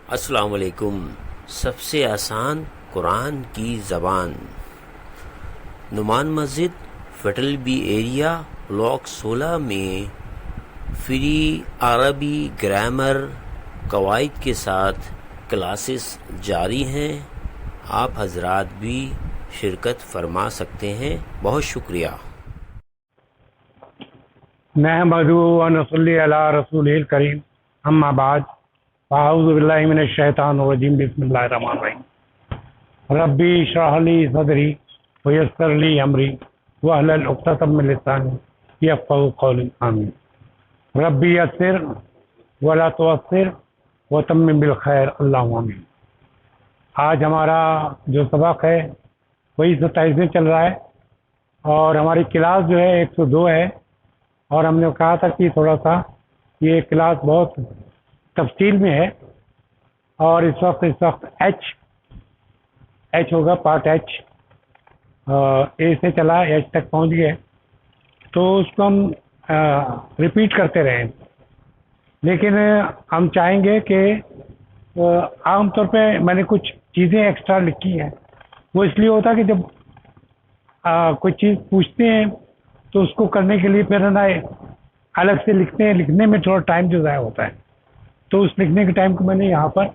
अस्सलाम वालेकुम। सबसे आसान कुरान की ज़बान। नुमान मस्जिद फेडरल बी एरिया ब्लॉक 16 में फ्री अरबी ग्रामर कवायद के साथ क्लासेस जारी हैं। आप हजरात भी शिरकत फरमा सकते हैं। बहुत शुक्रिया। नहमदु व नसल्ली अला रसूलिल करीम, अम्मा बाद, अऊज़ु बिल्लाहि मिनश शैतानिर रजीम, बिस्मिल्लाहिर रहमानिर रहीम। रब्बी इश्रह ली सदरी व यस्सिर ली अमरी वहलुल उक़दतम मिन लिसानी यफ़क़हू क़ौली, आमीन। रब्बी यस्सिर व ला तुअस्सिर व तम्मिम बिल खैर, अल्लाहुम्मा आमीन। आज हमारा जो सबक है वही 27वें चल रहा है और हमारी क्लास जो है 102 है। और हमने कहा था कि थोड़ा सा ये क्लास बहुत तफसील में है और इस वक्त एच होगा, पार्ट एच ए से चला एच तक पहुंच गए, तो उसको हम रिपीट करते रहें। लेकिन हम चाहेंगे कि आमतौर पे मैंने कुछ चीज़ें एक्स्ट्रा लिखी हैं। वो इसलिए होता है कि जब कोई चीज़ पूछते हैं तो उसको करने के लिए फिर ना अलग से लिखते हैं, लिखने में थोड़ा टाइम जो ज़ाया होता है, तो उस लिखने के टाइम को मैंने यहाँ पर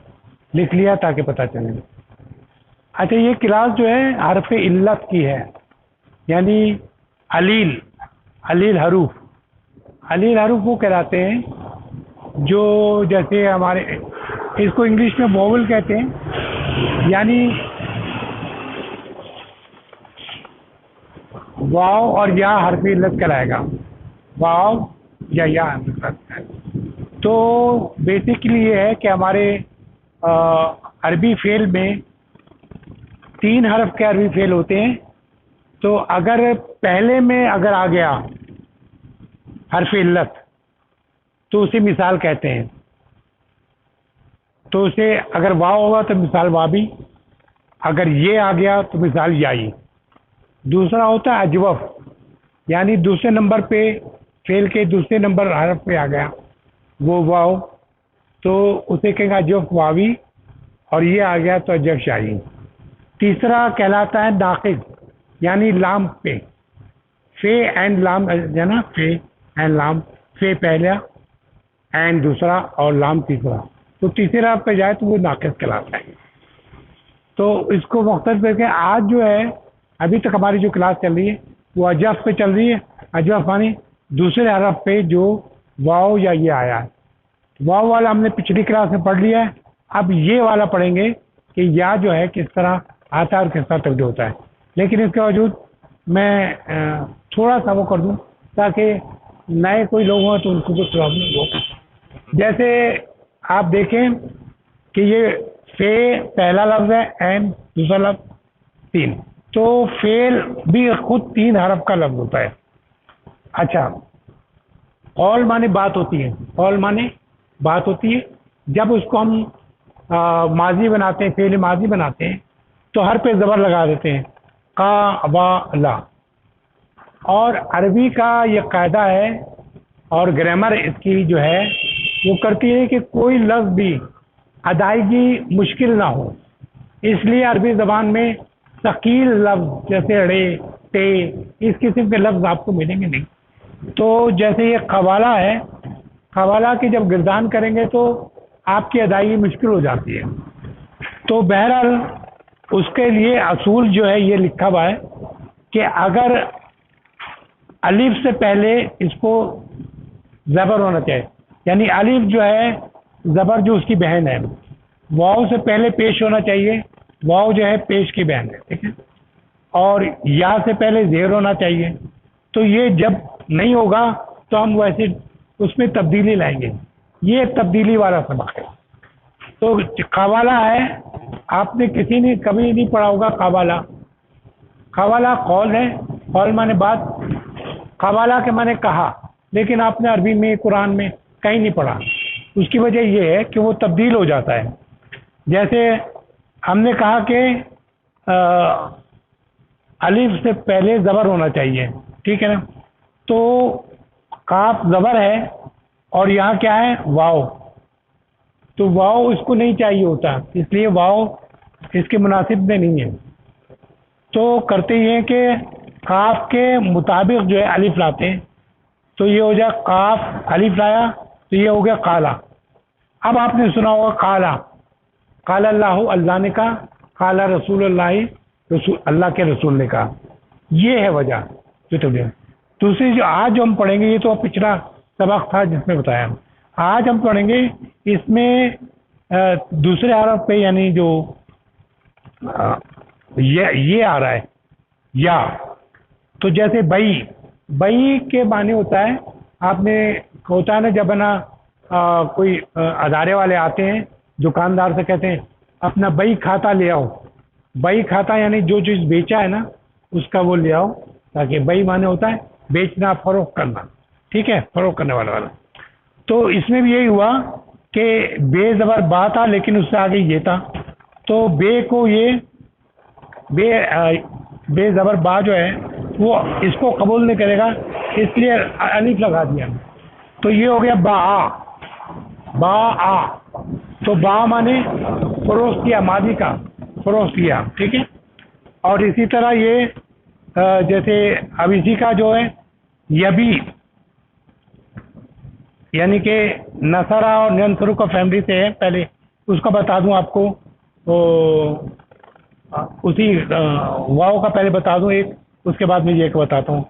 लिख लिया ताकि पता चले। अच्छा, ये क्लास जो है हरफ इल्लत की है, यानी अलील हरूफ वो कहलाते हैं जो जैसे हमारे इसको इंग्लिश में वोवल कहते हैं, यानी वाव और या हरफ इल्लत कहलाएगा, वाव या हरफ इल्लत। तो बेसिकली ये है कि हमारे अरबी फेल में 3 हरफ के अरबी फेल होते हैं। तो अगर पहले में अगर आ गया हरफ इल्लत तो उसे मिसाल कहते हैं। तो उसे अगर वाव होगा तो मिसाल वाबी, अगर ये आ गया तो मिसाल याई। दूसरा होता है अजवफ, यानी दूसरे नंबर पे फेल के दूसरे नंबर हरफ पे आ गया वो वाव, तो उसे कहेंगे अजवफ वावी, और ये आ गया तो अजवफ शाही। तीसरा कहलाता है नाक़िस, यानी लाम पे, फे एंड लाम है ना, फे एंड लाम, फे पहला एंड दूसरा और लाम तीसरा, तो तीसरा पे जाए तो वो नाक़िस कहलाता है। तो इसको मुख्तलिफ करके आज जो है अभी तक हमारी जो क्लास चल रही है वो अजफ पे चल रही है। अजफ मानी दूसरे हरफ पे जो वाव या ये आया है। वाव वाला हमने पिछली क्लास में पढ़ लिया है, अब ये वाला पढ़ेंगे कि या जो है किस तरह आता है और किस तरह तब्दील होता है। लेकिन इसके बावजूद मैं थोड़ा सा वो कर दूँ ताकि नए कोई लोग हों तो उनको कुछ प्रॉब्लम हो। जैसे आप देखें कि ये फे पहला लफ्ज़ है एंड दूसरा लफ्ज़ 3, तो फेल भी खुद 3 हरफ का लफ्ज़ होता है। अच्छा, कौल माने बात होती है, कौल माने बात होती है। जब उसको हम माजी बनाते हैं, फेल माजी बनाते हैं, तो हर पे ज़बर लगा देते हैं, का वा ला। और अरबी का ये कायदा है और ग्रामर इसकी जो है वो करती है कि कोई लफ्ज़ भी अदायगी मुश्किल ना हो। इसलिए अरबी ज़बान में शकील लफ्ज़ जैसे रे, ते, इस किस्म के लफ्ज़ आपको मिलेंगे नहीं। तो जैसे ये कवाला है, कवाला की जब गिरदान करेंगे तो आपकी अदायगी मुश्किल हो जाती है। तो बहरहाल उसके लिए असूल जो है ये लिखा हुआ है कि अगर अलिफ से पहले इसको ज़बर होना चाहिए, यानी अलिफ जो है ज़बर जो उसकी बहन है, वाव से पहले पेश होना चाहिए, वाव जो है पेश की बहन है, ठीक है। और या से पहले ज़ेर होना चाहिए। तो ये जब नहीं होगा तो हम वैसे उसमें तब्दीली लाएंगे। ये तब्दीली वाला सबक है। तो कवाला है, आपने किसी ने कभी नहीं पढ़ा होगा कवाला। कवाला कौल है, कौल माने बात, कवाला के माने कहा, लेकिन आपने अरबी में कुरान में कहीं नहीं पढ़ा। उसकी वजह ये है कि वो तब्दील हो जाता है। जैसे हमने कहा कि अलिफ से पहले ज़बर होना चाहिए, ठीक है ना। तो काफ ज़बर है और यहाँ क्या है वाव, तो वाव इसको नहीं चाहिए होता, इसलिए वाव इसके मुनासिब में नहीं है। तो करते ये हैं कि काफ के मुताबिक जो है अलिफ लाते हैं, तो ये हो जाए काफ अलिफ लाया तो ये हो गया काला। अब आपने सुना होगा काला, काला अल्लाह, अल्लाह ने कहा, काला रसूल अल्लाह, रसूल अल्लाह के रसूल ने कहा। ये है वजह जो तब्दील। दूसरी जो आज जो हम पढ़ेंगे, ये तो पिछला सबक था जिसमें बताया, आज हम पढ़ेंगे इसमें दूसरे हरफ पे, यानी जो ये आ रहा है या, तो जैसे बई, बई के माने होता है, आपने होता है ना जब ना कोई अदारे वाले आते हैं, दुकानदार से कहते हैं अपना बई खाता ले आओ। बई खाता यानी जो चीज़ बेचा है ना उसका वो ले आओ, ताकि बई माने होता है बेचना, फरोख्त करना, ठीक है, फरोख्त करने वाला। तो इसमें भी यही हुआ कि बे ज़बर बा था, लेकिन उससे आगे ये था, तो बे को ये बे ज़बर बा जो है वो इसको कबूल नहीं करेगा, इसलिए अलिफ लगा दिया। तो ये हो गया बा आ, तो बा माने फरोख्त किया, मादी का फरोख्त किया, ठीक है। और इसी तरह ये जैसे अब इसी का जो है यबी, यानी कि नसरा और नंसरू का फैमिली से है, पहले उसका बता दूं आपको, तो उसी वाव का पहले बता दूं एक, उसके बाद में ये एक बताता हूँ।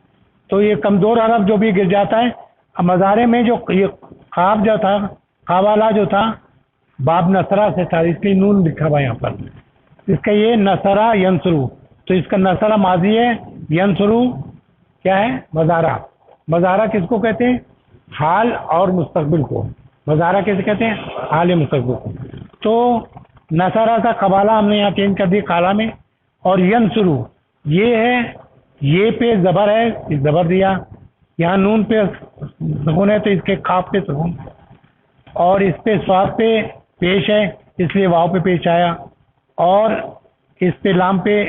तो ये कमज़ोर हरफ जो भी गिर जाता है, मज़ारे में जो ये खाब जो था, खावाला जो था, बाब नसरा से था, इसलिए नून लिखा हुआ यहाँ पर, इसका ये नसरा यंसरू, तो इसका नसरा माजी है, यंसरू क्या है, मज़ारा। मज़ारा किसको कहते हैं, हाल और मुस्तकबिल को। मज़ारा कैसे कहते हैं, हाल या मुस्तकबिल को। तो नसरा का कबाला हमने यहाँ चेंज कर दिया काला में, और यंसरू ये है, ये पे ज़बर है, इस ज़बर दिया, यहाँ नून पे सुकून है तो इसके काफ पे सुकून, और इस पे स्वाद पे पेश है इसलिए वाव पे पेश आया, और इस पे लाम पे,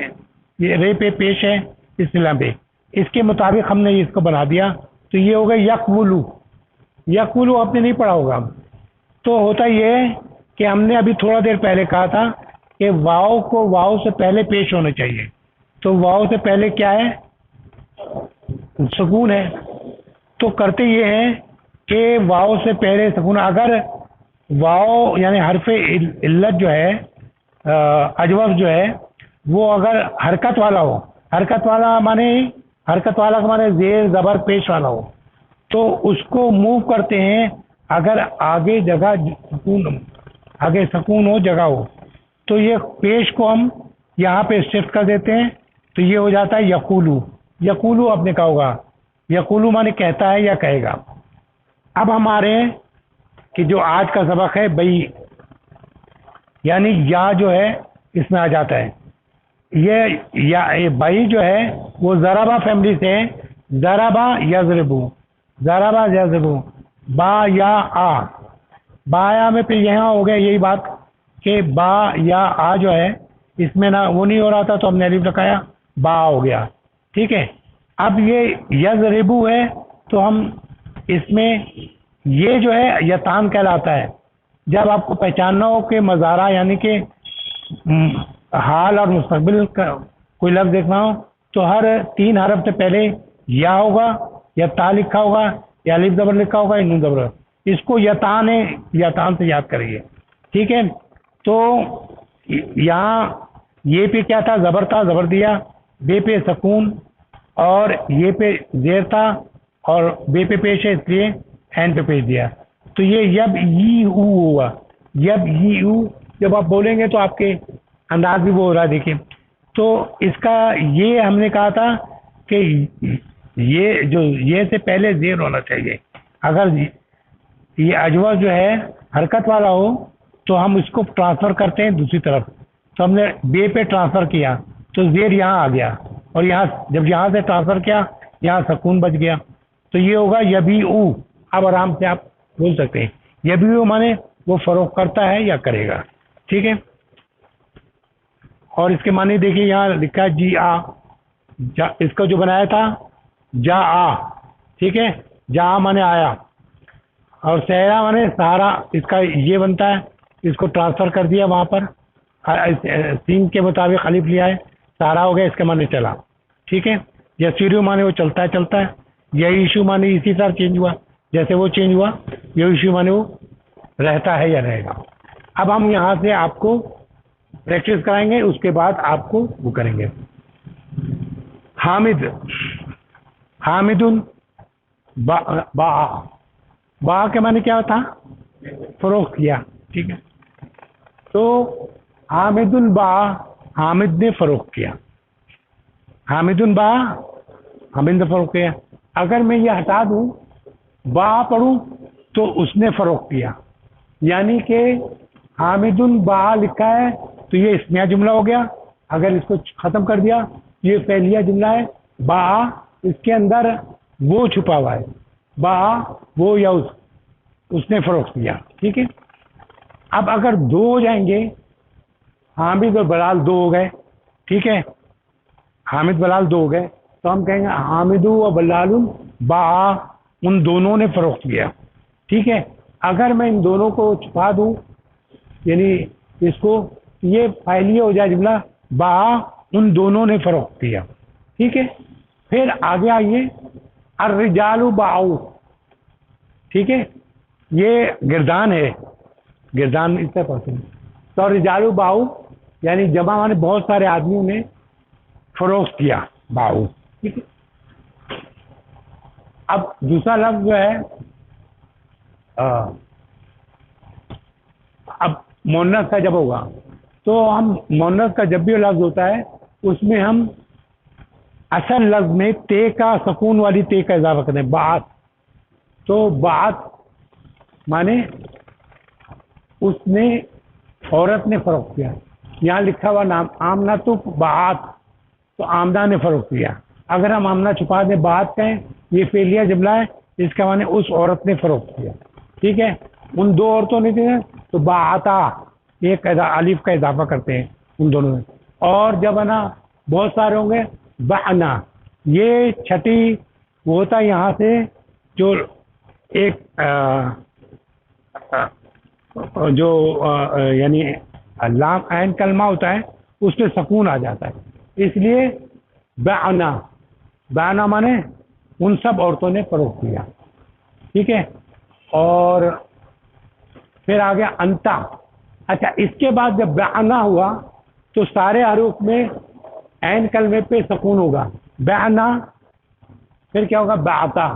ये रे पे पेश है इसलिए लाम पे, इसके मुताबिक हमने इसको बना दिया। तो ये हो गया यकवुलू। यकवुलू आपने नहीं पढ़ा होगा। तो होता ये है कि हमने अभी थोड़ा देर पहले कहा था कि वाव को वाव से पहले पेश होना चाहिए, तो वाव से पहले क्या है, सुकून है। तो करते ये हैं कि वाव से पहले सुकून, अगर वाव यानी हरफे इल्लत जो है, अजवफ जो है, वो अगर हरकत वाला हो, हरकत वाला माने, हरकत वाला का माने जेर ज़बर पेश वाला हो, तो उसको मूव करते हैं अगर आगे जगह सुकून, आगे सुकून हो, जगह हो, तो ये पेश को हम यहाँ पे शिफ्ट कर देते हैं, तो ये हो जाता है यकूलू। यकूलू आपने कहा होगा, यकूलू माने कहता है या कहेगा। अब हमारे कि जो आज का सबक है बई, यानी या जो है इसमें आ जाता है, ये बई जो है वो ज़राबा फैमिली से है, ज़राबा यज़रिबू, ज़राबा यज़रिबू, बा या आ, बाया में फिर यहाँ हो गया यही बात कि बा या आ जो है इसमें ना वो नहीं हो रहा था, तो हमने अलिफ लगाया, बा हो गया, ठीक है। अब ये यज़रिबू है, तो हम इसमें ये जो है यतान कहलाता है। जब आपको पहचानना हो कि मज़ारा यानी कि हाल और मुस्तकबिल का कोई लफ्ज़ देखना हो, तो हर 3 हरफ से पहले या होगा, या ता लिखा होगा, या अलिफ ज़बर लिखा होगा, या नून ज़बर। इसको यतान है, यतान से याद करिए, ठीक है। तो यहाँ ये पे क्या था, ज़बर था, ज़बर दिया, बे पे सुकून, और ये पे जेर था, और बे पे पेश है इसलिए एन पे पेश दिया। तो ये यब ई ऊ हुआ, यब ई ऊ, जब आप बोलेंगे तो आपके अंदाज भी वो हो रहा है, देखिए। तो इसका ये हमने कहा था कि ये जो ये से पहले जेर होना चाहिए। अगर ये अजवा जो है हरकत वाला हो तो हम इसको ट्रांसफ़र करते हैं दूसरी तरफ, तो हमने बे पे ट्रांसफ़र किया तो जेर यहाँ आ गया, और यहाँ जब यहाँ से ट्रांसफ़र किया यहाँ सुकून बच गया, तो ये होगा यबी ऊ। अब आराम से आप बोल सकते हैं यबी ऊ माने वो फ़रोख्त करता है या करेगा, ठीक है। और इसके माने देखिए यहाँ लिखा है जी आ, इसका जो बनाया था जा आ, ठीक है, जा आ माने आया, और सहरा माने सहारा, इसका ये बनता है इसको ट्रांसफ़र कर दिया वहाँ पर, सीन के मुताबिक अलिफ लिया है, सारा हो गया, इसके माने चला। ठीक है, यसीरु माने वो चलता है, यईशु माने इसी तरह चेंज हुआ, जैसे वो चेंज हुआ, यईशु माने वो रहता है या रहेगा। अब हम यहाँ से आपको प्रैक्टिस कराएंगे, उसके बाद आपको वो करेंगे। हामिद, हामिदुन बा के माने क्या था? फरोख्त किया। ठीक है, तो हामिदुन बा, हामिद ने फरोख्त किया। हामिदुन बा, हामिद ने फरोख्त किया। अगर मैं ये हटा दूं, बा पढ़ूं, तो उसने फरोख्त किया। यानी कि हामिदुन बा लिखा है तो ये इस्मिया जुमला हो गया। अगर इसको ख़त्म कर दिया, ये फ़ेलिया जुमला है। बा, इसके अंदर वो छुपा हुआ है, बा वो या उसने फरोख्त किया। ठीक है, अब अगर दो हो जाएंगे, हामिद और बलाल दो हो गए। ठीक है, हामिद बलाल दो हो गए, तो हम कहेंगे हामिदु व बलालुन बा, उन दोनों ने फरोख्त किया। ठीक है, अगर मैं इन दोनों को छुपा दूं, यानी इसको, ये फाइलिया हो जाए जुमला, बा उन दोनों ने फरोख्त किया। ठीक है, फिर आगे आइए, अर्रिजालु बाउ। ठीक है, ये गिरदान है, गिरदान इससे पढ़ते हैं। तो रिजालु बाउ यानी जमा माने बहुत सारे आदमियों ने फरोख्त किया, बाउ। ठीक है, अब दूसरा लफ्ज जो है, अब मोन्नस का जब होगा, तो हम मोन्नस का जब भी लफ्ज होता है, उसमें हम असल लफ्ज में ते का, सुकून वाली ते का इजाफा करते हैं, बात। तो बात माने उसने, औरत ने फरोख्त किया। यहाँ लिखा हुआ नाम आमना तो बात, तो आमना ने फरोख्त किया। अगर हम आमना छुपा दें, बात कहें, ये फेलिया जुमला है, इसका माने उस औरत ने फरोख्त किया। ठीक है, उन दो औरतों ने दिया, तो बाता, एक अलिफ का इजाफा करते हैं उन दोनों में। और जब है ना बहुत सारे होंगे, बाना, ये छठी वो होता है यहाँ से, जो एक जो यानी लाम ऐन कलमा होता है, उसमें सुकून आ जाता है, इसलिए बाना, बाना माने उन सब औरतों ने फरोख्त किया। ठीक है, और फिर आ गया अंता। अच्छा, इसके बाद जब बाना हुआ, तो सारे हरूफ में ऐन कलमे पे सुकून होगा, बाना। फिर क्या होगा? बाता,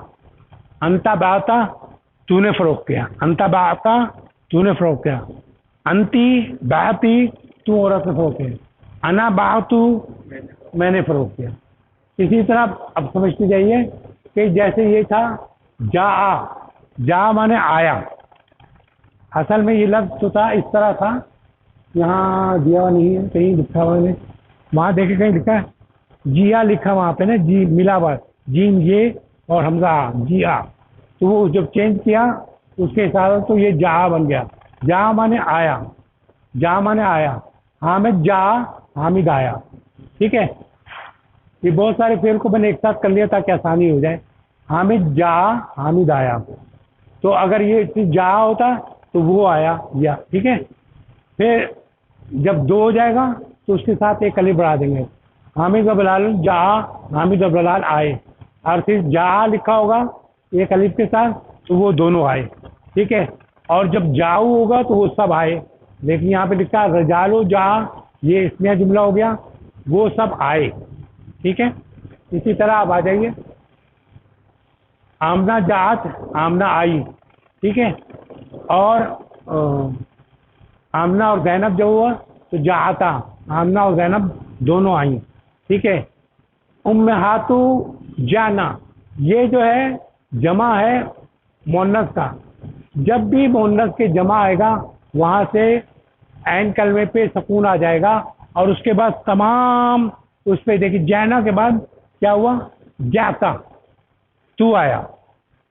अंता बाता, तूने फरोख्त किया, अंता बाता, तूने फरोख्त किया। अंती बाती, तू औरत ने फरोख्त किया। अना बातू, मैंने फरोख्त किया। इसी तरह अब समझते जाइए कि जैसे ये था जा, जा माने आया, असल में ये लफ्ज तो था, इस तरह था, यहाँ दिया हुआ नहीं है, कहीं लिखा हुआ नहीं, वहाँ देखे कहीं लिखा है, जिया लिखा वहाँ पे ना, जी मिला हुआ, जीम ये और हमजा जिया, तो वो जब चेंज किया उसके हिसाब से तो ये जा बन गया। जा माने आया, जा माने आया, हामिद जा, हामिद आया। ठीक है, ये बहुत सारे फेल को मैंने एक साथ कर लिया ताकि आसानी हो जाए। हामिद जा, हामिद आया, तो अगर ये जा होता तो वो आया या। ठीक है, फिर जब दो हो जाएगा तो उसके साथ एक अलिफ बढ़ा देंगे, हामिद व बलाल जा, हामिद व बलाल आए, और फिर जा लिखा होगा एक अलिफ के साथ, तो वो दोनों आए। ठीक है, और जब जाऊ होगा तो वो सब आए, लेकिन यहाँ पे लिखा है रजालो जा, ये इसमें जुमला हो गया, वो सब आए। ठीक है, इसी तरह आप आ जाइए, आमना जात, आमना आई। ठीक है, और आमना और जैनब जो हुआ तो जाता, आमना और जैनब दोनों आई। ठीक है, उम्महातु जाना, ये जो है जमा है मुअन्नस का, जब भी मुअन्नस के जमा आएगा वहाँ से ऐन कलमे पे सुकून आ जाएगा, और उसके बाद तमाम उस पर देखिए, जैना के बाद क्या हुआ? जाता, तू आया,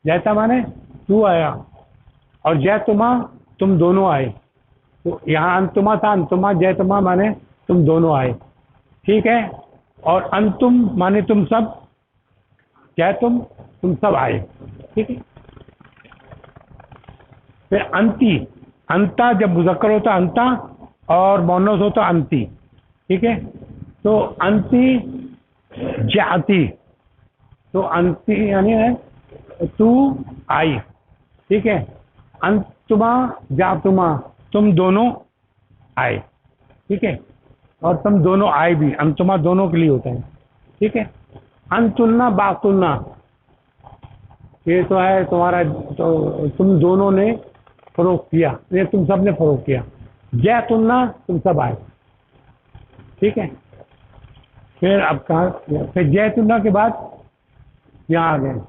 जैता माने तू आया, और जैतुमा, तुम दोनों आए। तो यहाँ अंतुमा था, अंतुमा जैतुमा माने तुम दोनों आए। ठीक है, और अंतुम माने तुम सब, जैतुम तुम सब आए। ठीक है, फिर अंती, अंता जब मुज़क्कर होता अंता और मोनस होता अंती, ठीक है। तो अंती जाती, तो अंती यानी है तू आई, ठीक है। अंतुमा जातुमा, तुम दोनों आए, ठीक है। और तुम दोनों आए भी, अंतुमा दोनों के लिए होता है, ठीक है। अंतुलना बातुलना, ये तो है तुम्हारा, तो तुम दोनों ने फरोख्त किया, ये तुम सब ने फरोख्त किया। जैतुलना, तुम सब आए, ठीक है। फिर अब कहा, फिर जैतुलना के बाद यहाँ आ गए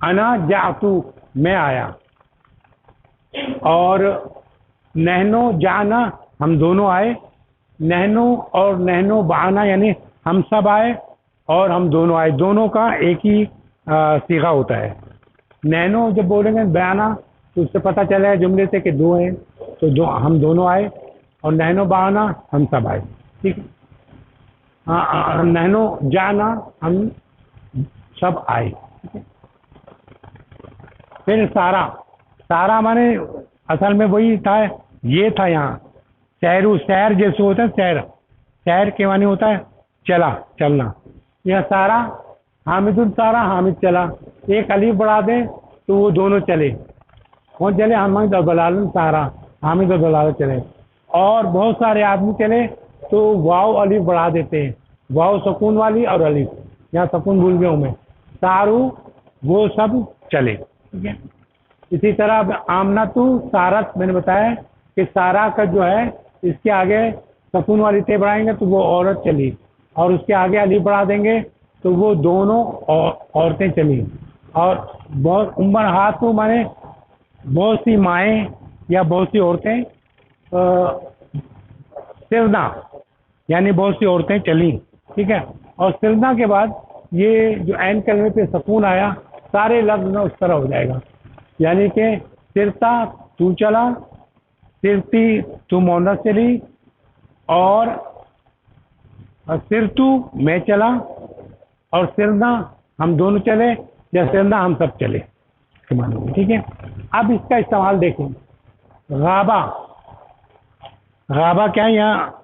अना जातू, मैं आया। और नहनो जाना, हम दोनों आए। नहनो और नहनो बहाना यानी हम सब आए और हम दोनों आए, दोनों का एक ही सीगा होता है। नहनो जब बोलेंगे बयाना तो उससे पता चला जुमले से कि दो हैं, तो दो हम दोनों आए। और नहनो बहाना हम सब आए, ठीक है। नहनो जाना, हम सब आए, ठीक है। फिर सारा, सारा माने असल में वही था, ये था यहाँ सैरू, सैर जैसे होता है सैर, सैर के माने होता है चला, चलना। यह सारा, हामिदुल सारा, हामिद चला। एक अलीफ बढ़ा दें तो वो दोनों चले, कौन चले? हामिद और बलाल, सारा हामिद और बलाल चले। और बहुत सारे आदमी चले तो वाव अलीफ बढ़ा देते हैं, वाव सुकून वाली और अलीफ, यहाँ सुकून भूल गया हूँ मैं। सारू, वो सब चले, ठीक है। इसी तरह अब आमना तू सारस, मैंने बताया कि सारा का जो है इसके आगे सुकून वाली ते बढ़ाएंगे तो वो औरत चली, और उसके आगे अलीफ बढ़ा देंगे तो वो दोनों औरतें चली। और बहुत उम्र हाथों माने बहुत सी माएँ या बहुत सी औरतें, सिरना यानी बहुत सी औरतें चली, ठीक है। और सिरना के बाद ये जो ऐन कलमे पे सुकून आया, सारे लफ्ज़ में उस तरह हो जाएगा, यानी कि सिरता तू चला, सिरती तू मोनस चली, और सिरतू मैं चला, और सिरना हम दोनों चले, या सिरना हम सब चले, ठीक है। अब इसका इस्तेमाल देखें। गाबा, गाबा क्या यहाँ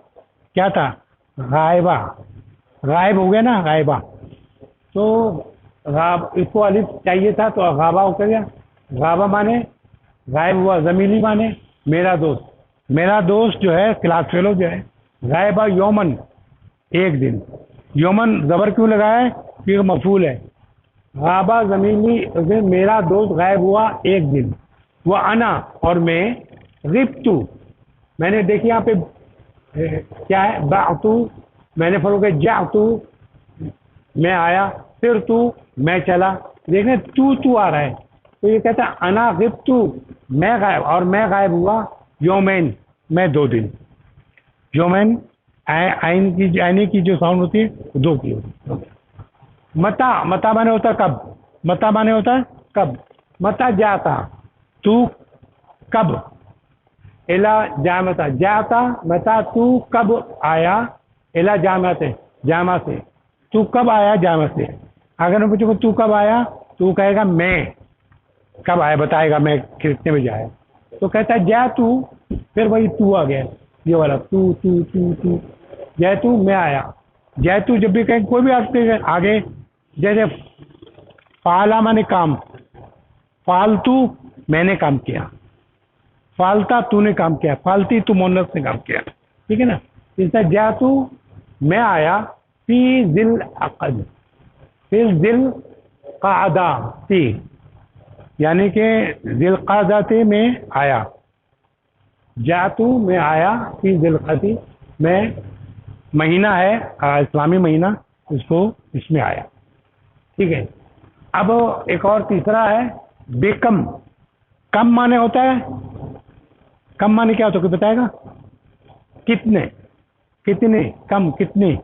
क्या था? गायबा, गायब हो गया ना, गायबा। तो गाब, इसको अलिफ चाहिए था तो गाबा हो गया। गाबा माने गायब हुआ, ज़मीली माने मेरा दोस्त, मेरा दोस्त जो है क्लास फेलो जो है। गायबा यौमन, एक दिन। यौमन ज़बर क्यों लगाया है? क्योंकि मफूल है। गाबा ज़मीली, मेरा दोस्त गायब हुआ एक दिन। वह अना, और मैं, गिब्तु, मैंने देखिए यहाँ पे क्या है, बातू, मैंने फरों के जातू, मैं आया। फिर तू, मैं चला। देखने तू आ रहा है तो ये कहता है अना गिब्तु, मैं गायब, और मैं गायब हुआ यौमैन, मैं 2 दिन। यौमैन आइन की, आने की जो साउंड होती है वो 2 की होती है। मता, मता माने होता है कब, मता माने होता है कब। मता जाता, तू कब, एला जामता, जाता मता, तू कब आया, एला जामते, जामा से, तू कब आया जामा से। अगर मैं पूछूंगा तू कब आया, तू कहेगा मैं कब आया, बताएगा मैं कितने बजे आया। तो कहता है जा तू, फिर वही तू आ गया, ये वाला तू तू तू तू, जय तू, मैं आया। जय तू जब भी कहें कोई भी आपके आगे, जैसे फाला माने काम, फालतू मैंने काम किया, फालता तूने काम किया, फालती तू मोनस ने काम किया, ठीक है ना। इससे जा तू, मैं आया, फी जिल अक़द, फी जिल क़ादा ती, यानी कि जिल क़ादाती में आया। जातू मैं आया, फी जिल क़ादी, मैं महीना है इस्लामी महीना, इसको इसमें आया, ठीक है। अब एक और तीसरा है बेकम। कम माने होता है, कम माने क्या होता है कोई बताएगा? कितने, कितने, कम, कितने।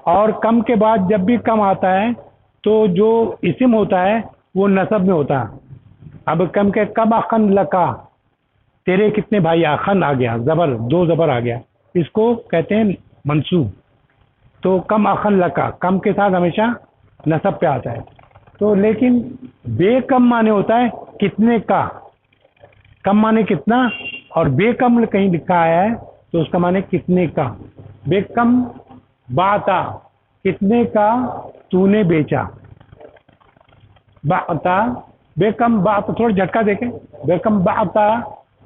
और कम के बाद जब भी कम आता है तो जो इस्म होता है वो नसब में होता है। अब कम के कब अखन लका, तेरे कितने भाई, अखन आ गया, ज़बर, 2 ज़बर आ गया, इसको कहते हैं मंसूब। तो कम अखन लका, कम के साथ हमेशा नसब पे आता है। तो लेकिन बेकम माने होता है कितने का, कम माने कितना, और बेकम कहीं लिखा है तो उसका माने कितने का। बेकम बाता, कितने का तूने बेचा। बाता बेकम बात, थोड़ा झटका देखें। बेकम बाता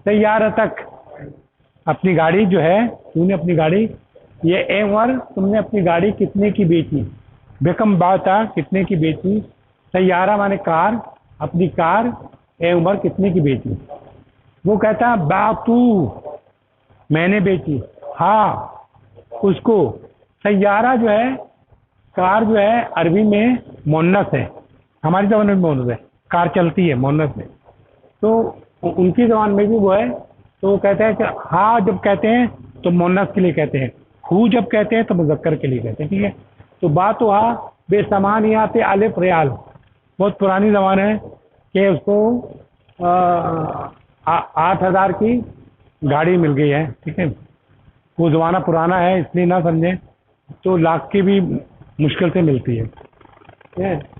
सैयारतक, अपनी गाड़ी जो है, तूने अपनी गाड़ी, ये एवर तुमने अपनी गाड़ी कितने की बेची। बेकम बाता, कितने की बेची। सैयारा माने कार, अपनी कार एवर कितने की बेची। वो कहता है बातू, मैंने बेची। हाँ उसको, सैयारा जो है, कार जो है अरबी में मोन्नस है, हमारी ज़बान में मोन्नस है, कार चलती है मोन्नस में, तो उनकी ज़बान में भी वो है। तो वो कहते हैं कि हाँ जब कहते हैं तो मोन्नस के लिए कहते हैं, हु जब कहते हैं तो मुज़क्कर के लिए कहते हैं। ठीक है, तो बात हुआ बेसमानियात अलिफ रियाल, बहुत पुरानी ज़बान है कि उसको 8,000 की गाड़ी मिल गई है। ठीक है, वो ज़माना पुराना है इसलिए ना समझें, तो लाख की भी मुश्किल से मिलती है।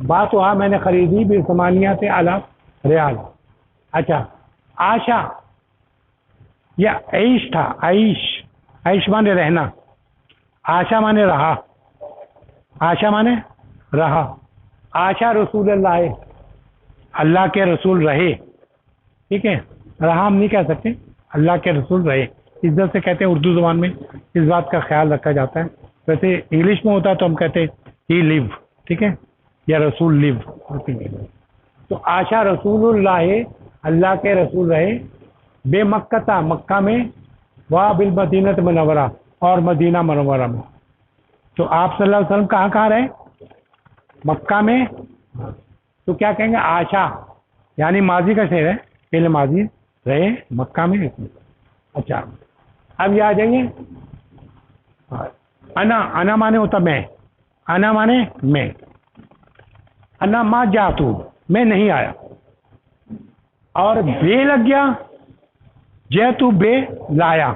बात वहाँ मैंने खरीदी बेसमानिया से अलाफ रियाल। अच्छा, आशा या ऐश था, ऐश, ऐश माने रहना, आशा माने रहा, आशा माने रहा। आशा रसूल अल्लाह, अल्लाह के रसूल रहे। ठीक है, रहा हम नहीं कह सकते, अल्लाह के रसूल रहे, इज्जत से कहते हैं। उर्दू ज़बान में इस बात का ख्याल रखा जाता है। वैसे इंग्लिश में होता है तो हम कहते हैं ही लिव, ठीक है, या रसूल लिव। तो आशा रसूलुल्लाह, अल्लाह के रसूल रहे, बेमक्कता, मक्का में, वाह बिल मदीनत मुनव्वरा, और मदीना मुनव्वरा में। तो आप सल्लल्लाहु अलैहि वसल्लम कहाँ कहाँ रहे? मक्का में। तो क्या कहेंगे? आशा यानी माजी का शेर है, पहले माजी रहे मक्का में। अच्छा, अब ये आ जाएंगे अना, अना माने होता मैं, अना माने मैं, अना मा जातू, मैं नहीं आया, और बे लग गया, जैतू बे लाया।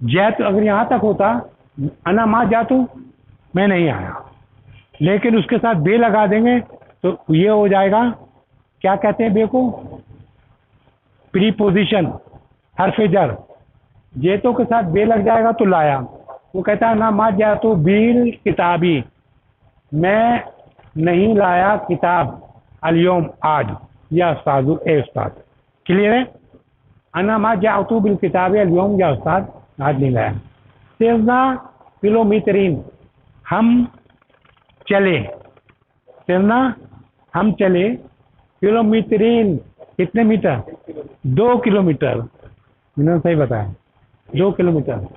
जैतू अगर यहाँ तक होता, अना मा जातू, मैं नहीं आया, लेकिन उसके साथ बे लगा देंगे तो ये हो जाएगा, क्या कहते हैं बे को? प्रीपोजिशन, हर्फ जर। जेतों के साथ बे लग जाएगा तो लाया। वो कहता है ना मा जातू बिल किताबी, मैं नहीं लाया किताब, अलयोम आज, या उस्तादु ए उस्ताद। क्लियर है? अना मा जातू बिल किताबी अलयोम, या उस्ताद आज नहीं लाया। सिरना किलोमीटरीन, हम चले, सिरना हम चले, किलोमीटरीन कितने मीटर? 2 किलोमीटर। मैंने सही बताया, 2 किलोमीटर,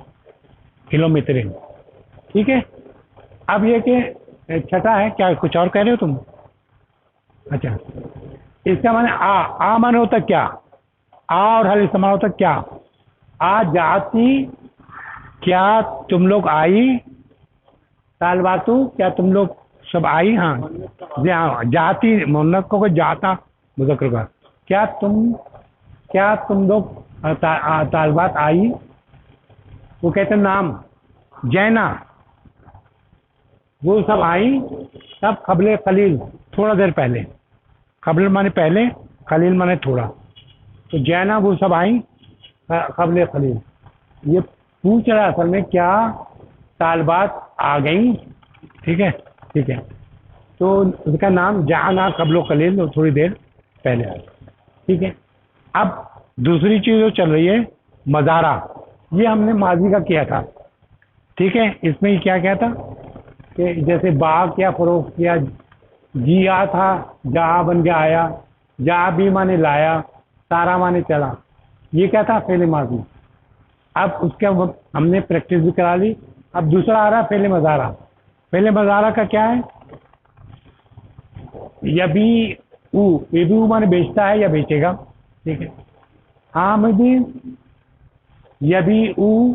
किलोमीटरीन। ठीक है, अब ये कि छठा है, क्या कुछ और कह रहे हो तुम? अच्छा, इसका माने आ माने होता क्या? आ और हल इस्तेमाल होता क्या? आ जाती, क्या तुम लोग आई? तालबातू, क्या तुम लोग सब आई? हाँ, जाती मुन्नस को जाता मुज़क्कर का, क्या तुम लोग तालबात आई? वो कहते हैं नाम, जैना, वो सब आई, तब कबले खलील, थोड़ा देर पहले। कबल माने पहले, खलील माने थोड़ा, तो जैना वो सब आई कबले खलील। ये पूछ रहा असल में क्या तालबात आ गई? ठीक है, ठीक है, तो उसका नाम जाना कबलो खलील, थोड़ी देर पहले आया। ठीक है, अब दूसरी चीज़ जो चल रही है मज़ारा, ये हमने माजी का किया था। ठीक है, इसमें क्या क्या था कि जैसे बाग किया, फरोख किया, जिया था, जहा बन के आया, जहा भी माने लाया, सारा माने चला, ये क्या था? फेले माजी। अब उसके हमने प्रैक्टिस भी करा ली। अब दूसरा आ रहा फेले मज़ारा। फेले मज़ारा का क्या है? यबी ऊ, यबी ऊ माने बेचता है या बेचेगा। ठीक है, हामिद, यबी ऊ,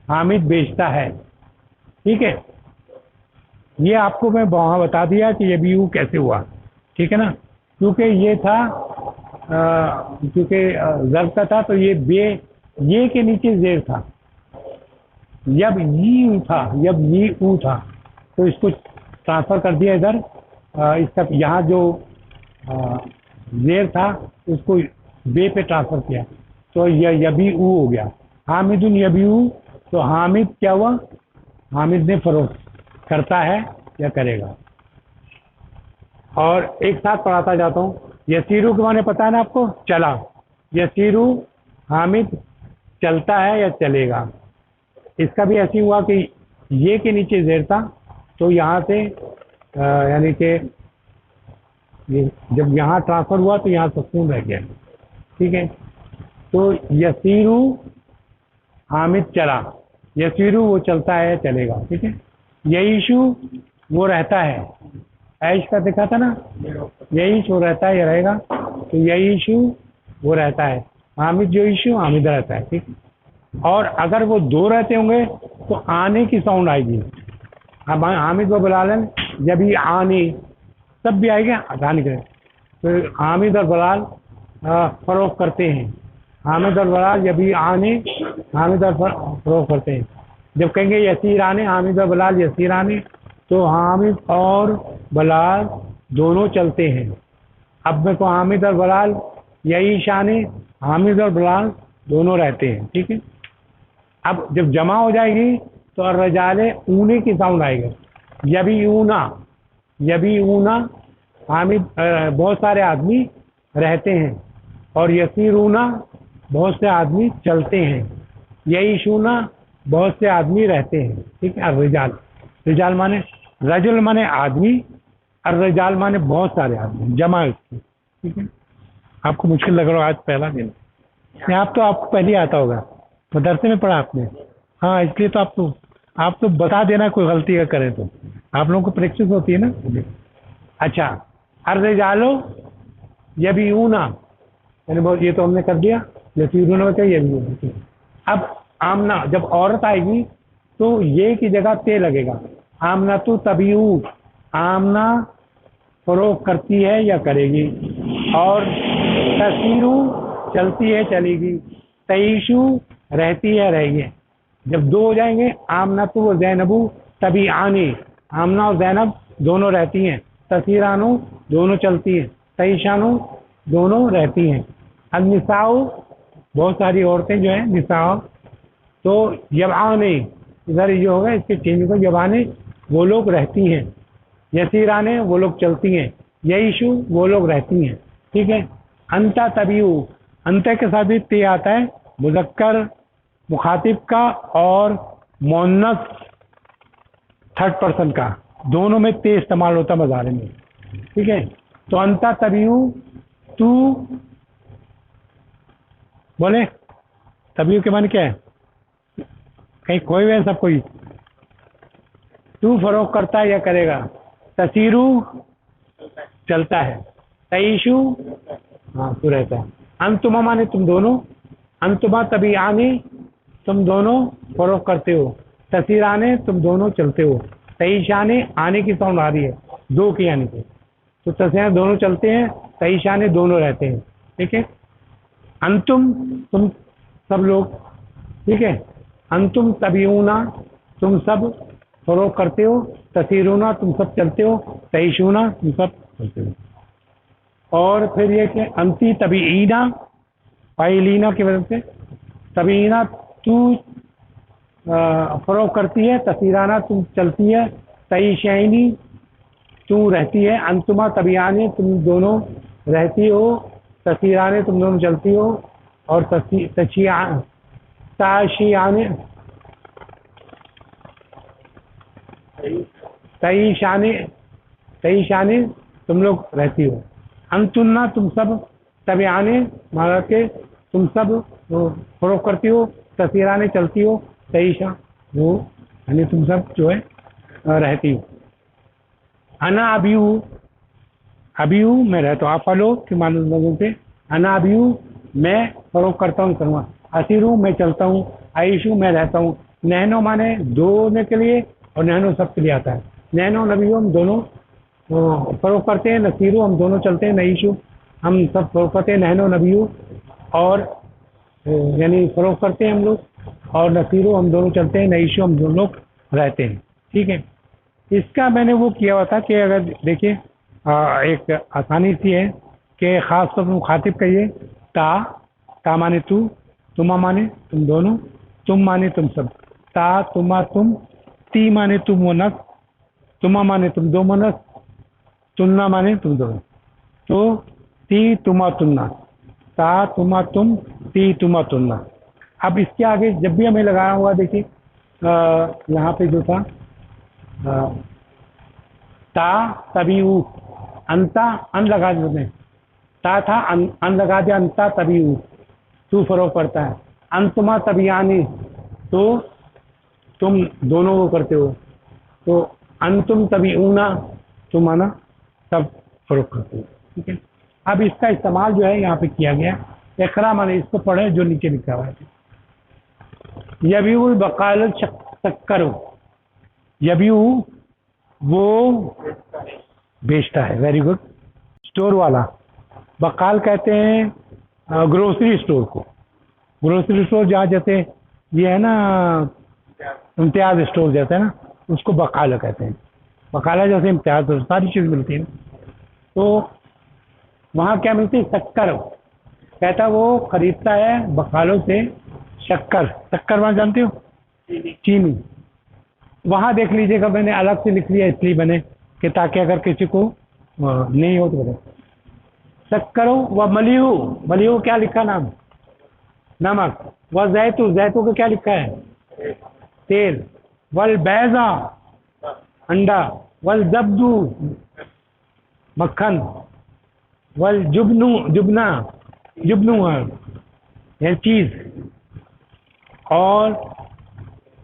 हामिद बेचता है। ठीक है, ये आपको मैं वहाँ बता दिया कि यबी ऊ कैसे हुआ। ठीक है ना, क्योंकि ये था, क्योंकि ज़र्फ का था, तो ये बे, ये के नीचे जेर था, यब ये था, यब ये ऊ था, तो इसको ट्रांसफ़र कर दिया इधर। इसका यहाँ जो जेर था उसको बे पे ट्रांसफ़र किया तो यबी ऊ हो गया। हामिदुन यबी ऊ, तो हामिद क्या हुआ, हामिद ने फरोख्त करता है या करेगा। और एक साथ पढ़ाता जाता हूँ। यसीरू के माने पता है ना आपको, चला। यसीरू, हामिद चलता है या चलेगा। इसका भी ऐसे हुआ कि ये के नीचे ज़ेर था तो यहाँ से यानी कि जब यहाँ ट्रांसफ़र हुआ तो यहाँ सुकून रह गया। ठीक है, तो यसीरू हामिद चला, यसीरू वो चलता है चलेगा। ठीक है, यईशु वो रहता है, ऐश का देखा था ना, यईश वो रहता है या रहेगा, तो यईशु वो रहता है। हामिद यईशु, हामिद रहता है। ठीक, और अगर वो दो रहते होंगे तो आने की साउंड आएगी। अब हामिद व बलालन जब ये आने तब भी आएगा अदान के, तो हामिद और बलाल फरोख्त करते हैं। हामिद और बलाल जब ये आने, हामिद और फरोख्त करते हैं। जब कहेंगे यसीर आने, हामिद और बलाल यसीर आने, तो हामिद और बलाल दोनों चलते हैं। अब मेरे को हामिद और बलाल यही शाने, हामिद और बलाल दोनों रहते हैं। ठीक है, अब जब जमा हो जाएगी तो रजाले ऊने की साउंड आएगा। यबी ऊना, यबी ऊना, हामिद बहुत सारे आदमी रहते हैं, और यसीरूना बहुत से आदमी चलते हैं, यही शूना बहुत से आदमी रहते हैं। ठीक है, रिजाल, रिजाल माने रजुल माने आदमी, और रिजाल माने बहुत सारे आदमी, जमा इसकी। ठीक है, आपको मुश्किल लग रहा है, आज पहला दिन आप तो आपको पहले आता होगा, मदरसे में पढ़ा आपने। हाँ, इसलिए तो आप तो बता देना कोई गलती अगर करें तो, आप लोगों को प्रैक्टिस होती है ना। अच्छा, अर्रजालो यबीऊना, यानी बहुत, ये तो हमने कर दिया, यसीरूना बचा यबीऊना। अब आमना, जब औरत आएगी तो ये की जगह ते लगेगा। आमना तो तबीऊ, आमना फरोख्त करती है या करेगी। और तसीरू चलती है चलेगी। तईशु रहती है रहेगी। जब दो हो जाएंगे, आमनतु और जैनबू तभी आने, आमना और जैनब दोनों रहती हैं। तसीरानो दोनों चलती हैं। तईशानो दोनों रहती हैं। अब निसाओ बहुत सारी औरतें जो हैं, निसाओ, तो यबाने इधर ये होगा, इसके चेंज को यबाने वो लोग रहती हैं। यसीराने वो लोग चलती हैं। यईशु वो लोग रहती हैं। ठीक है, अंता तबीऊ, अंत के साथ भी ते आता है, मुज़क्कर मुखातिब का और मुअन्नस थर्ड पर्सन का, दोनों में ते इस्तेमाल होता मज़ारे में। ठीक है, तो अंता तबीऊ, तू बोले, तबीऊ के माने क्या है, कहीं खोए हुए सब कोई, तू फरोख्त करता है या करेगा। तसीरू चलता है। तईशु हाँ तू रहता है। अंतुमा माने तुम दोनों, अंतुमा तभी आने तुम दोनों फरोख्त करते हो। तसीराने तुम दोनों चलते हो। तईशाने आने की साउंड आ रही है, दो की आने की, तो तसीराने दोनों चलते हैं, तईशाने दोनों रहते हैं। ठीक है, अंतुम तुम सब लोग। ठीक है, अंतुम तबीऊना तुम सब फरोख्त करते हो। तसीरूना तुम सब चलते हो। तईशूना तुम सब चलते हो। और फिर ये कि अंती तबीईना, पाइलीना की वजह से, तबीईना तू फरोख्त करती है। तसीराना तुम चलती है। तईशैनी तू रहती है। अंतुमा तबीयाने तुम दोनों रहती हो। तसीराने तुम दोनों चलती हो। और ताशियाने, तईशाने, तईशाने तुम लोग रहती हो। अंतुन्ना तुम सब, तबीयाने माना के तुम सब फरोख्त करती हो। तसीराने चलती हो। तईशा वो यानी तुम सब जो है रहती हो। अना अबीऊ, अबीऊ मैं रहता हूँ। आफलो के मानो लोगों पे, अना अबीऊ मैं फरोख्त करता हूँ करूँगा। असीरू मैं चलता हूँ। आयशु मैं रहता हूँ। नहनो माने दो के लिए, और नहनो सब के लिए आता है। नहनो नबीऊ हम दोनों फरोख्त करते हैं। नसीरू हम दोनों चलते हैं। नईशु हम सब फरोख्त करते हैं। नहनो नबीऊ और यानी फरोख्त करते हैं हम लोग, और नसीरू हम दोनों चलते हैं। नईशु हम दोनों लोग रहते हैं। ठीक है, इसका मैंने वो किया हुआ था कि अगर देखिए एक आसानी सी है कि ख़ास तौर पर मुखातिब कहिए ता माने तू, तुमा माने तुम दोनों, तुम माने तुम सब। ता तुमा तुम, ती माने तुम मुअन्नस, तुमा माने तुम दो मुअन्नस, तुन्ना माने तुम दोनों। तो ती तुमा तुन्ना, ता तुमा तुम, ती तुमा तुन्ना। अब इसके आगे जब भी हमें लगाना हुआ, देखिए यहाँ पे जो था ता तभी ऊ, अंता अन लगा देते हैं, ता था अन लगा दिया, अंता तभी ऊ, तू फरोक पड़ता है। अंतुमा तभी आनी, तो तुम दोनों को करते हो, तो अंतुम तभी ऊना, तुम आना तब फरोक करते हो। ठीक है, अब इसका इस्तेमाल जो है यहाँ पे किया गया। इकरा माने इसको पढ़े जो नीचे लिखा हुआ है। यबीउल बकाल शक्करो, यबीउ वो बेचता है, वेरी गुड, स्टोर वाला। बकाल कहते हैं ग्रोसरी स्टोर को, ग्रोसरी स्टोर जहाँ जैसे ये है ना इम्तियाज स्टोर जैसे है ना, उसको बकाला कहते हैं। बकाला जैसे इम्तियाज सारी चीज़ मिलती है, तो वहाँ क्या मिलती है, शक्कर। कहता वो खरीदता है बकालों से शक्कर। शक्कर वहाँ जानते हो, चीनी। वहाँ देख लीजिएगा, मैंने अलग से लिख लिया इसलिए बने कि ताकि अगर किसी को नहीं हो तो बोले। शक्करो व मलिहू, मलिहू क्या लिखा नाम, नमक। व जैतू, जैतू को क्या लिखा है, तेल। वल बैजा, अंडा। वल जब्दू, मक्खन। वल जुबनू, जुबना, जुबनू है चीज। और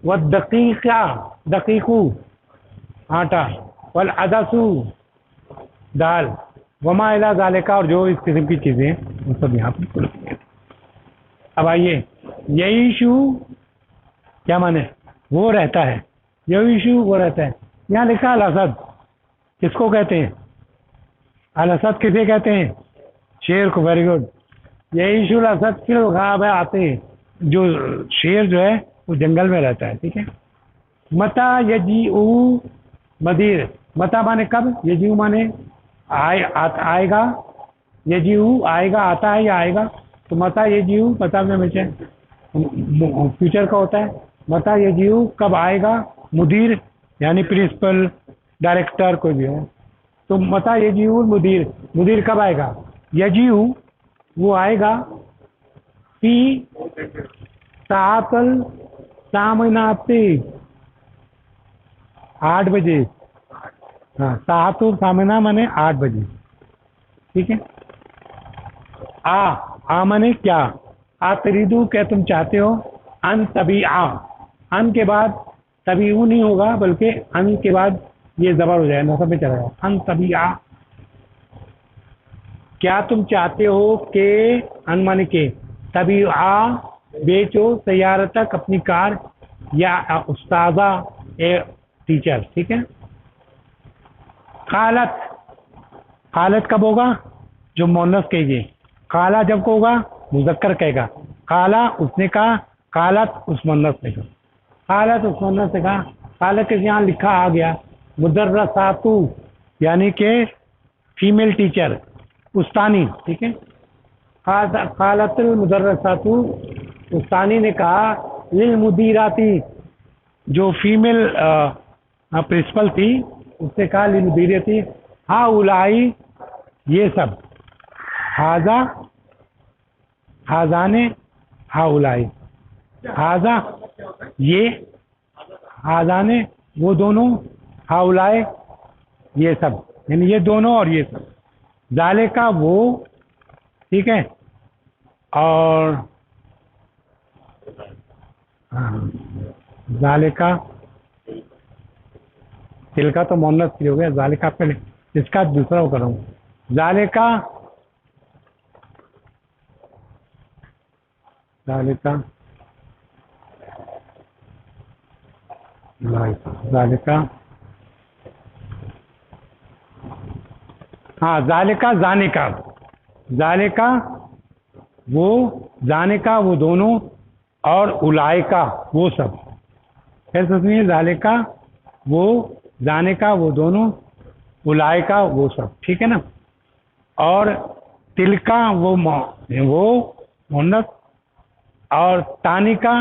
वह दकीका, दकीकू आटा। वल अदसू दाल। वमा इला ज़ालिका, और जो इस किस्म की चीज़ें हैं वो सब यहाँ पर। अब आइए, यईशु क्या माने, वो रहता है, यईशु वो रहता है। यहाँ लिखा अल असद, किसको कहते हैं, अल असद किसे कहते हैं, शेर को, वेरी गुड। यईशु अल असद फिर गाब है आते हैं, जो शेर जो है वो जंगल में रहता है। ठीक है, मता यजीउ मदीर, मता माने कब, यजीउ माने आएगा, यजीउ आएगा, आता है या आएगा, तो मता यजीउ, मता में हमेशा फ्यूचर का होता है। मता यजीउ कब आएगा, मुदीर यानी प्रिंसिपल, डायरेक्टर कोई भी हो, तो मता यजीउ मुदीर, मुदीर कब आएगा, यजीउ वो आएगा फी सातल सामनाती, 8 बजे। हाँ, सातुल सामना माने 8 बजे। ठीक है, आ माने क्या, आ तरीदू क्या तुम चाहते हो, अन तभी आ, अन के बाद तभी ऊ नहीं होगा, बल्कि अन के बाद ये जबर हो जाएगा, नसब में चला जाएगा, अन तभी आ। क्या तुम चाहते हो के, अन माने के, तभी आ बेचो, सैयारा तक अपनी कार, या उस्ताजा ए टीचर। ठीक है, कालत, कालत कब होगा, जो मोनस कहेगी, काला जब होगा मुजक्कर कहेगा, काला उसने कहा, कालत उस मोनस ने कहा, कालत उस मोनस ने कहा। कालत के यहाँ लिखा आ गया मुदर्रसातु, यानी के फीमेल टीचर, उस्तानी। ठीक है, कालतुल मुदर्रसातु, उस्तानी ने कहा, लिल मुदीराती, जो फीमेल प्रिंसिपल थी उसने कहा, लिल मुदीराती हाँ उलाई, ये सब, हाजा हाजाने हाँ उलाई, हाजा ये, हाजाने वो दोनों, हाँ उलाए ये सब, यानी ये दोनों और ये सब। जाले का वो, ठीक है, और जालिका, तिलका तो मोहन्नस की हो गया, जालिका पहले, इसका दूसरा वो करूँ, जालिका, जालिका, जालिका, हाँ जालिका, जाने का, जालिका वो, जाने का वो दोनों, और उलाइका वो सब। फिर सुनिए, जालिका वो, जाने का वो दोनों, उलाइका वो सब। ठीक है ना, और तिलका वो वो मुन्नत, और तानिका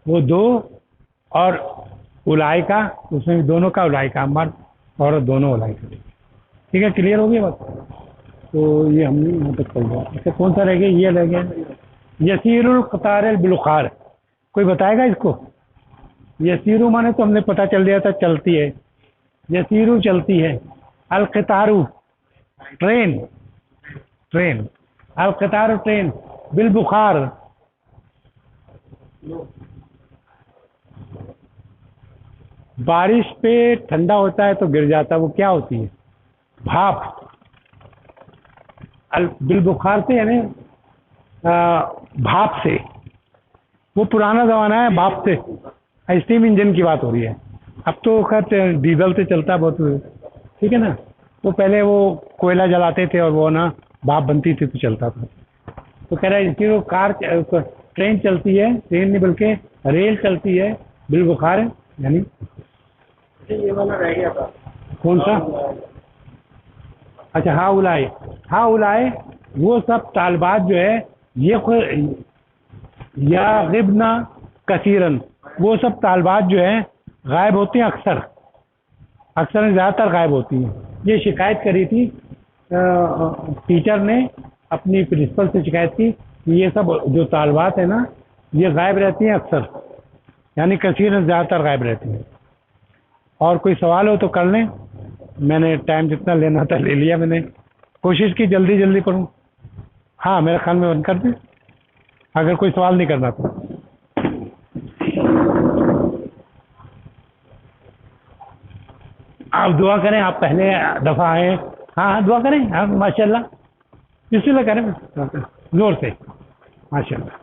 वो दो, और उलाइका उसमें भी दोनों का, उलाइका मर्द और दोनों उलाइका। ठीक है, क्लियर हो गया बात। तो ये हमने यहाँ तक पढ़ लिया। इससे कौन सा रह गया? ये रह गया यसीरुल क़तारुल बिलुखार। कोई बताएगा इसको? यसीरु माने तो हमने पता चल दिया था चलती है, यसीरु चलती है, अल क़तारु ट्रेन, ट्रेन, अल क़तारु ट्रेन, बिल बुखार बारिश पे ठंडा होता है तो गिर जाता है, वो क्या होती है? भाप। अल बिल बुखार से यानी भाप से, वो पुराना ज़माना है भाप से, स्टीम इंजन की बात हो रही है। अब तो खैर डीजल से चलता है बहुत, ठीक है ना। तो पहले वो कोयला जलाते थे और वो ना भाप बनती थी तो चलता था। तो कह रहा है कि वो ट्रेन चलती है, ट्रेन नहीं बल्कि रेल चलती है, बिल बुखार है यानी। ये वाला रह गया था। कौन सा? अच्छा, हाँ उलाए, हाँ उलाए वो सब तालबात जो है, ये या गिबना कसीरन, वो सब तालबात जो है गायब होती हैं अक्सर, अक्सर ज़्यादातर गायब होती हैं। ये शिकायत करी थी टीचर ने अपनी प्रिंसिपल से, शिकायत की कि ये सब जो तालबात है ना, ये गायब रहती हैं अक्सर, यानी कसीरन ज़्यादातर गायब रहती हैं। और कोई सवाल हो तो कर लें, मैंने टाइम जितना लेना था ले लिया, मैंने कोशिश की जल्दी जल्दी पढ़ूँ। हाँ, मेरे ख्याल में बंद कर दें अगर कोई सवाल नहीं करना तो। आप दुआ करें, आप पहले दफ़ा आए। हाँ हाँ, दुआ करें। हाँ, माशाल्लाह, बिस्मिल्लाह करें जोर से, माशाल्लाह।